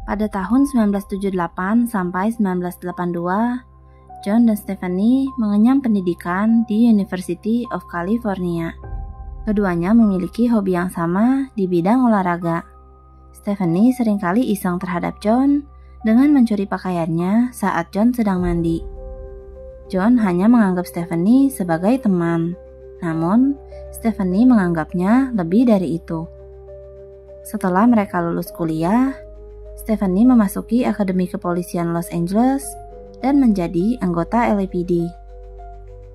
Pada tahun 1978 sampai 1982, John dan Stephanie mengenyam pendidikan di University of California. Keduanya memiliki hobi yang sama di bidang olahraga. Stephanie seringkali iseng terhadap John dengan mencuri pakaiannya saat John sedang mandi. John hanya menganggap Stephanie sebagai teman, namun Stephanie menganggapnya lebih dari itu. Setelah mereka lulus kuliah, Stephanie memasuki Akademi Kepolisian Los Angeles dan menjadi anggota LAPD.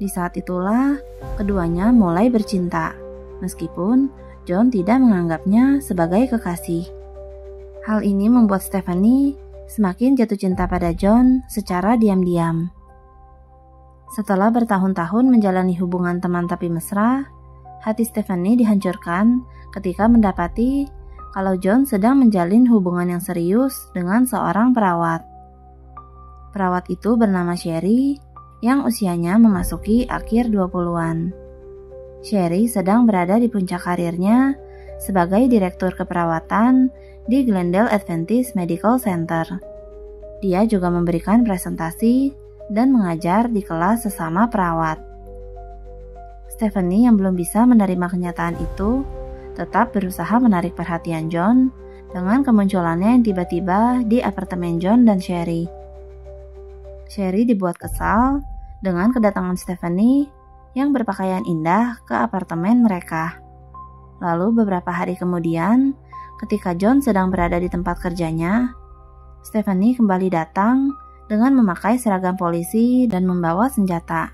Di saat itulah, keduanya mulai bercinta, meskipun John tidak menganggapnya sebagai kekasih. Hal ini membuat Stephanie semakin jatuh cinta pada John secara diam-diam. Setelah bertahun-tahun menjalani hubungan teman tapi mesra, hati Stephanie dihancurkan ketika mendapati kalau John sedang menjalin hubungan yang serius dengan seorang perawat. Perawat itu bernama Sherry, yang usianya memasuki akhir 20-an. Sherry sedang berada di puncak karirnya sebagai direktur keperawatan di Glendale Adventist Medical Center. Dia juga memberikan presentasi dan mengajar di kelas sesama perawat. Stephanie yang belum bisa menerima kenyataan itu, tetap berusaha menarik perhatian John dengan kemunculannya yang tiba-tiba di apartemen John dan Sherry. Sherry dibuat kesal dengan kedatangan Stephanie yang berpakaian indah ke apartemen mereka. Lalu beberapa hari kemudian, ketika John sedang berada di tempat kerjanya, Stephanie kembali datang dengan memakai seragam polisi dan membawa senjata.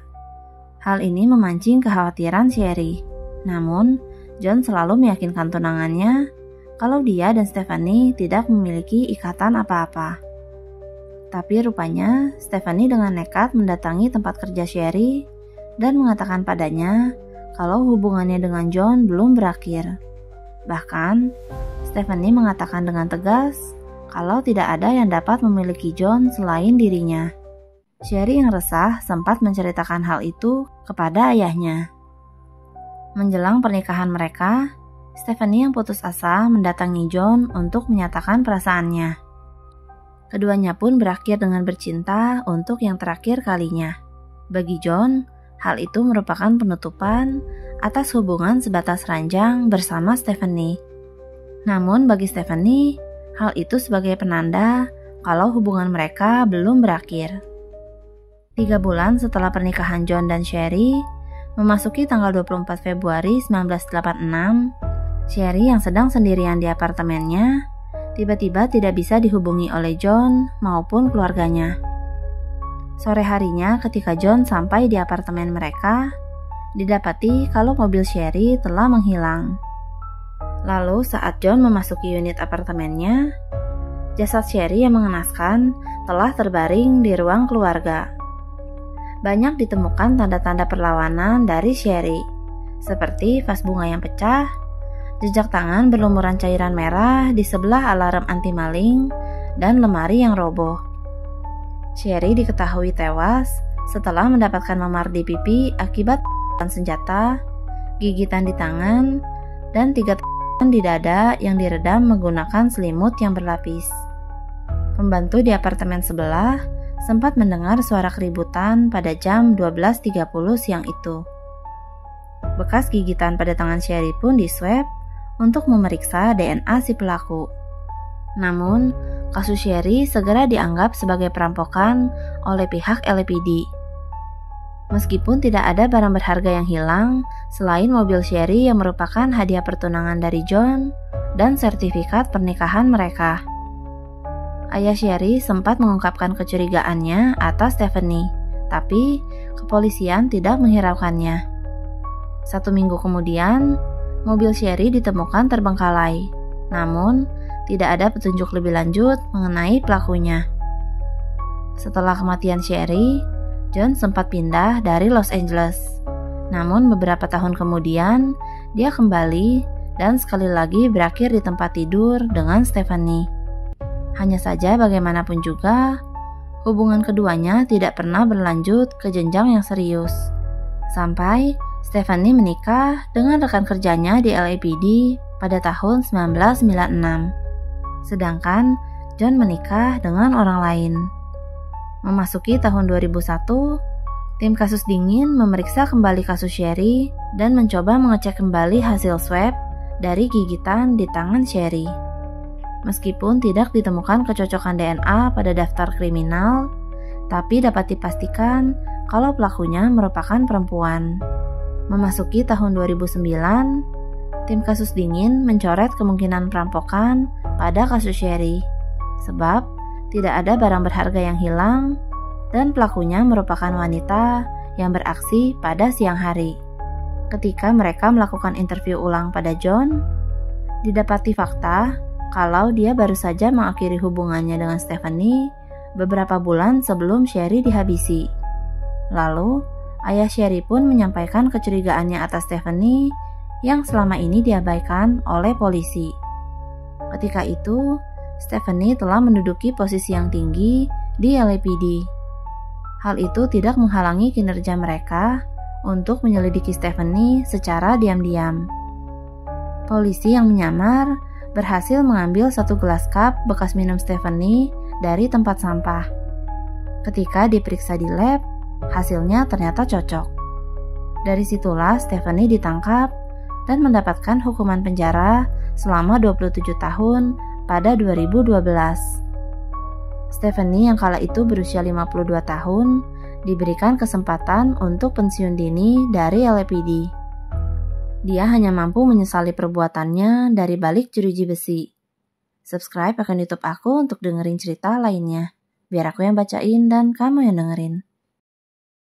Hal ini memancing kekhawatiran Sherry. Namun, John selalu meyakinkan tunangannya kalau dia dan Stephanie tidak memiliki ikatan apa-apa. Tapi rupanya Stephanie dengan nekat mendatangi tempat kerja Sherry dan mengatakan padanya kalau hubungannya dengan John belum berakhir. Bahkan, Stephanie mengatakan dengan tegas kalau tidak ada yang dapat memiliki John selain dirinya. Sherry yang resah sempat menceritakan hal itu kepada ayahnya. Menjelang pernikahan mereka, Stephanie yang putus asa mendatangi John untuk menyatakan perasaannya. Keduanya pun berakhir dengan bercinta untuk yang terakhir kalinya. Bagi John, hal itu merupakan penutupan atas hubungan sebatas ranjang bersama Stephanie. Namun bagi Stephanie, hal itu sebagai penanda kalau hubungan mereka belum berakhir. 3 bulan setelah pernikahan John dan Sherry, memasuki tanggal 24 Februari 1986, Sherry yang sedang sendirian di apartemennya, tiba-tiba tidak bisa dihubungi oleh John maupun keluarganya. Sore harinya ketika John sampai di apartemen mereka, didapati kalau mobil Sherry telah menghilang. Lalu saat John memasuki unit apartemennya, jasad Sherry yang mengenaskan telah terbaring di ruang keluarga. Banyak ditemukan tanda-tanda perlawanan dari Sherry, seperti vas bunga yang pecah, jejak tangan berlumuran cairan merah di sebelah alarm anti-maling, dan lemari yang roboh. Sherry diketahui tewas setelah mendapatkan memar di pipi akibat senjata, gigitan di tangan, dan 3 tangan di dada yang diredam menggunakan selimut yang berlapis. Pembantu di apartemen sebelah sempat mendengar suara keributan pada jam 12.30 siang itu. Bekas gigitan pada tangan Sherry pun diswab untuk memeriksa DNA si pelaku. Namun, kasus Sherry segera dianggap sebagai perampokan oleh pihak LAPD. Meskipun tidak ada barang berharga yang hilang selain mobil Sherry yang merupakan hadiah pertunangan dari John dan sertifikat pernikahan mereka. Ayah Sherry sempat mengungkapkan kecurigaannya atas Stephanie, tapi kepolisian tidak menghiraukannya. 1 minggu kemudian, mobil Sherry ditemukan terbengkalai, namun tidak ada petunjuk lebih lanjut mengenai pelakunya. Setelah kematian Sherry, John sempat pindah dari Los Angeles. Namun beberapa tahun kemudian, dia kembali dan sekali lagi berakhir di tempat tidur dengan Stephanie. Hanya saja bagaimanapun juga, hubungan keduanya tidak pernah berlanjut ke jenjang yang serius. Sampai Stephanie menikah dengan rekan kerjanya di LAPD pada tahun 1996. Sedangkan John menikah dengan orang lain. Memasuki tahun 2001, tim kasus dingin memeriksa kembali kasus Sherry dan mencoba mengecek kembali hasil swab dari gigitan di tangan Sherry. Meskipun tidak ditemukan kecocokan DNA pada daftar kriminal, tapi dapat dipastikan kalau pelakunya merupakan perempuan. Memasuki tahun 2009, tim kasus dingin mencoret kemungkinan perampokan pada kasus Sherry, sebab tidak ada barang berharga yang hilang dan pelakunya merupakan wanita yang beraksi pada siang hari. Ketika mereka melakukan interview ulang pada John, didapati fakta kalau dia baru saja mengakhiri hubungannya dengan Stephanie beberapa bulan sebelum Sherry dihabisi. Lalu, ayah Sherry pun menyampaikan kecurigaannya atas Stephanie yang selama ini diabaikan oleh polisi. Ketika itu, Stephanie telah menduduki posisi yang tinggi di LAPD. Hal itu tidak menghalangi kinerja mereka untuk menyelidiki Stephanie secara diam-diam. Polisi yang menyamar berhasil mengambil satu gelas cup bekas minum Stephanie dari tempat sampah. Ketika diperiksa di lab, hasilnya ternyata cocok. Dari situlah Stephanie ditangkap dan mendapatkan hukuman penjara selama 27 tahun pada 2012. Stephanie yang kala itu berusia 52 tahun diberikan kesempatan untuk pensiun dini dari LAPD. Dia hanya mampu menyesali perbuatannya dari balik jeruji besi. Subscribe akun YouTube aku untuk dengerin cerita lainnya. Biar aku yang bacain dan kamu yang dengerin.